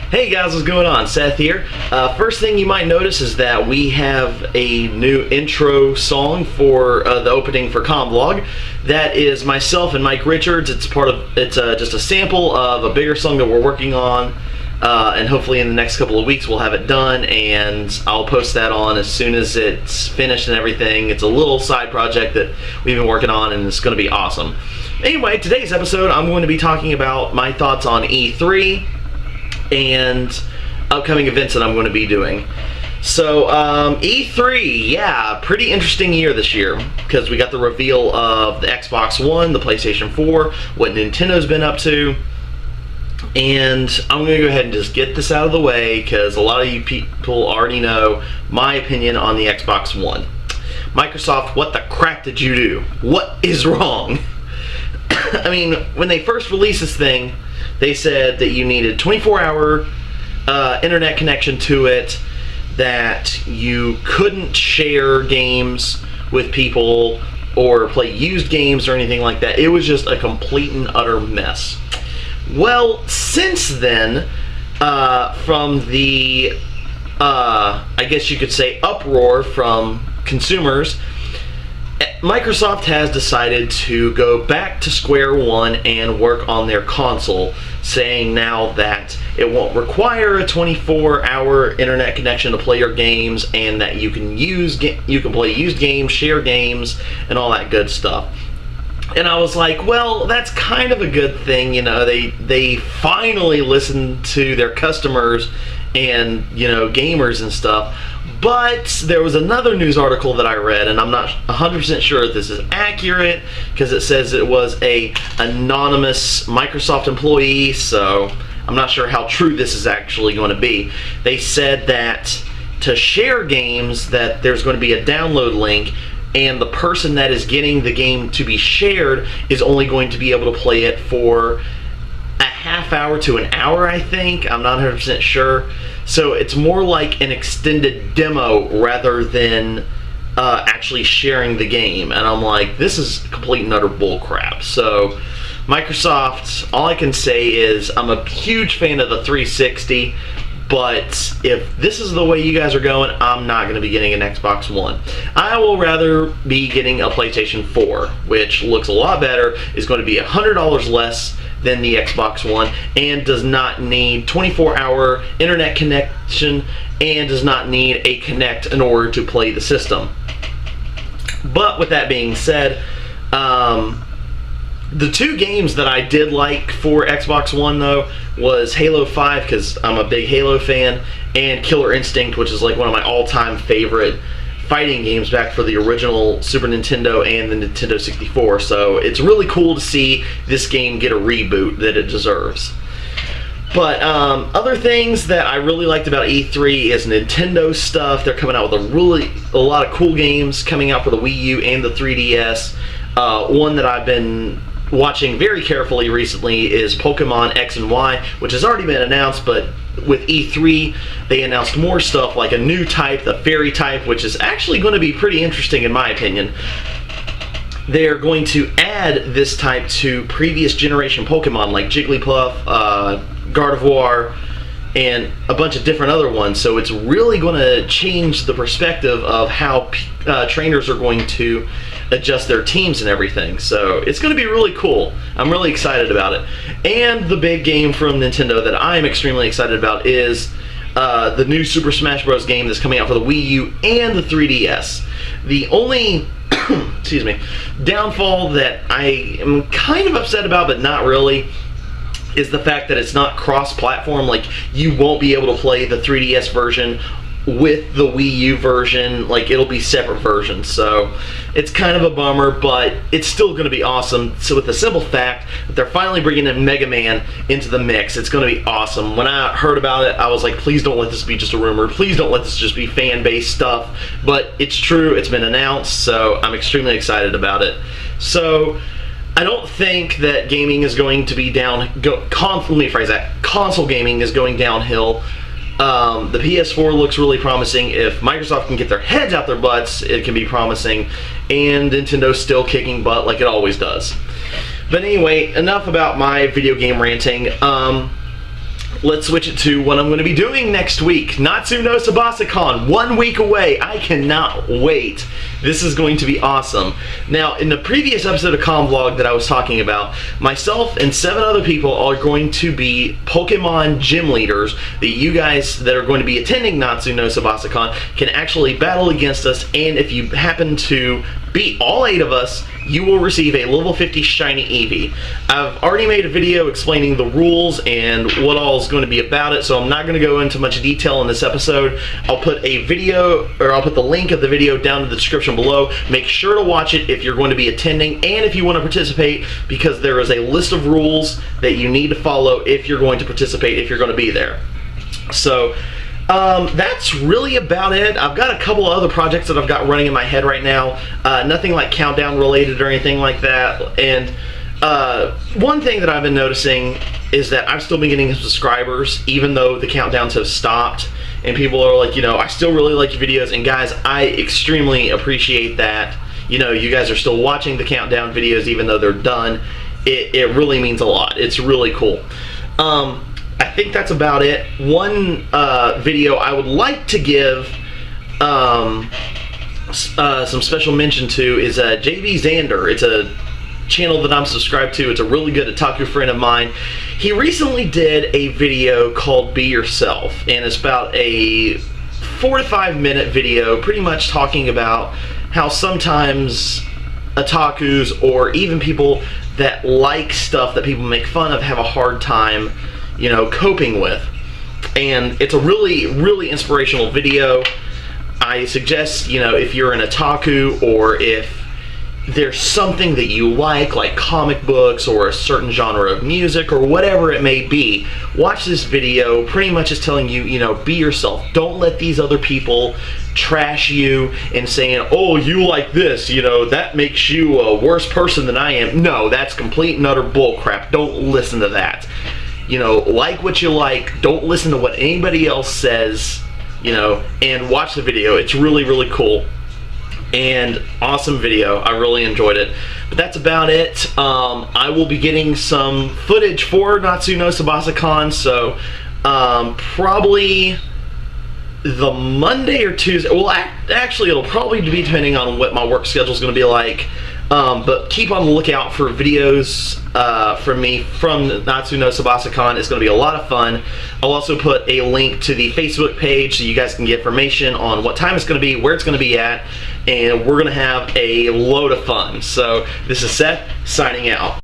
Hey guys, what's going on? Seth here. First thing you might notice is that we have a new intro song for the opening for Vlog. That is myself and Mike Richards. It's just a sample of a bigger song that we're working on, and hopefully in the next couple of weeks we'll have it done, and I'll post that on as soon as it's finished and everything. It's a little side project that we've been working on, and it's going to be awesome. Anyway, today's episode I'm going to be talking about my thoughts on E3 and upcoming events that I'm going to be doing. So E3, yeah, pretty interesting year this year because we got the reveal of the Xbox One, the PlayStation 4, what Nintendo's been up to, and I'm going to go ahead and just get this out of the way because a lot of you people already know my opinion on the Xbox One. Microsoft, what the crap did you do? What is wrong? I mean, when they first released this thing, they said that you needed 24-hour internet connection to it, that you couldn't share games with people or play used games or anything like that. It was just a complete and utter mess. Well, since then, from the, I guess you could say, uproar from consumers, Microsoft has decided to go back to square one and work on their console, saying now that it won't require a 24-hour internet connection to play your games, and that you can play used games, share games, and all that good stuff. And I was like, well, that's kind of a good thing, you know. They finally listened to their customers and, you know, gamers and stuff. But there was another news article that I read, and I'm not 100% sure if this is accurate, because it says it was a anonymous Microsoft employee, so I'm not sure how true this is actually going to be. They said that to share games, that there's going to be a download link, and the person that is getting the game to be shared is only going to be able to play it for a half hour to an hour, I think. I'm not 100% sure. So it's more like an extended demo rather than actually sharing the game. And I'm like, this is complete and utter bull crap. So Microsoft, all I can say is I'm a huge fan of the 360, but if this is the way you guys are going, I'm not going to be getting an Xbox One. I will rather be getting a PlayStation 4, which looks a lot better, is going to be $100 less than the Xbox One, and does not need 24-hour internet connection, and does not need a Kinect in order to play the system. But with that being said, the two games that I did like for Xbox One, though, was Halo 5, because I'm a big Halo fan, and Killer Instinct, which is like one of my all-time favorite fighting games back for the original Super Nintendo and the Nintendo 64. So it's really cool to see this game get a reboot that it deserves. But other things that I really liked about E3 is Nintendo stuff. They're coming out with a lot of cool games coming out for the Wii U and the 3DS. One that I've been watching very carefully recently is Pokemon X and Y, which has already been announced, but with E3 they announced more stuff, like a new type, the fairy type, which is actually going to be pretty interesting in my opinion. They're going to add this type to previous generation Pokemon like Jigglypuff, Gardevoir, and a bunch of different other ones. So it's really going to change the perspective of how trainers are going to adjust their teams and everything. So it's going to be really cool. I'm really excited about it. And the big game from Nintendo that I'm extremely excited about is the new Super Smash Bros. Game that's coming out for the Wii U and the 3DS. The only excuse me, downfall that I am kind of upset about, but not really, is the fact that it's not cross-platform. Like, you won't be able to play the 3DS version with the Wii U version. Like, it'll be separate versions. So it's kind of a bummer, but it's still going to be awesome. So with the simple fact that they're finally bringing in Mega Man into the mix, it's going to be awesome. When I heard about it, I was like, please don't let this be just a rumor. Please don't let this just be fan-based stuff. But it's true. It's been announced, so I'm extremely excited about it. So I don't think that gaming is going to be let me phrase that. Console gaming is going downhill. The PS4 looks really promising. If Microsoft can get their heads out their butts, it can be promising. And Nintendo's still kicking butt like it always does. But anyway, enough about my video game ranting. let's switch it to what I'm going to be doing next week. Natsu no Tsubasacon, 1 week away. I cannot wait. This is going to be awesome. Now, in the previous episode of Vlog that I was talking about, myself and 7 other people are going to be Pokemon gym leaders that you guys that are going to be attending Natsu no Tsubasacon can actually battle against us, and if you happen to beat all 8 of us, you will receive a level 50 shiny Eevee. I've already made a video explaining the rules and what all is going to be about it, so I'm not going to go into much detail in this episode. I'll put a video, or I'll put the link of the video down in the description below. Make sure to watch it if you're going to be attending and if you want to participate, because there is a list of rules that you need to follow if you're going to participate, if you're going to be there. So that's really about it. I've got a couple of other projects that I've got running in my head right now. Nothing like countdown related or anything like that. And one thing that I've been noticing is that I've still been getting subscribers even though the countdowns have stopped. And people are like, you know, I still really like your videos. And guys, I extremely appreciate that. You know, you guys are still watching the countdown videos even though they're done. It really means a lot. It's really cool. I think that's about it. One video I would like to give some special mention to is JV Xander. It's a channel that I'm subscribed to. It's a really good otaku friend of mine. He recently did a video called Be Yourself, and it's about a 4 to 5 minute video pretty much talking about how sometimes otakus or even people that like stuff that people make fun of have a hard time, you know, coping with. And it's a really, really inspirational video. I suggest, you know, if you're an otaku or if there's something that you like comic books or a certain genre of music or whatever it may be, watch this video. Pretty much is telling you, you know, be yourself. Don't let these other people trash you and saying, oh, you like this, you know, that makes you a worse person than I am. No, that's complete and utter bullcrap. Don't listen to that. You know, like what you like. Don't listen to what anybody else says, you know, and watch the video. It's really, really cool. And awesome video. I really enjoyed it. But that's about it. I will be getting some footage for Natsu no Tsubasacon, so probably the Monday or Tuesday. Well, actually, it'll probably be depending on what my work schedule is going to be like. But keep on the lookout for videos from me from Natsu no Tsubasacon. It's going to be a lot of fun. I'll also put a link to the Facebook page so you guys can get information on what time it's going to be, where it's going to be at, and we're going to have a load of fun. So this is Seth signing out.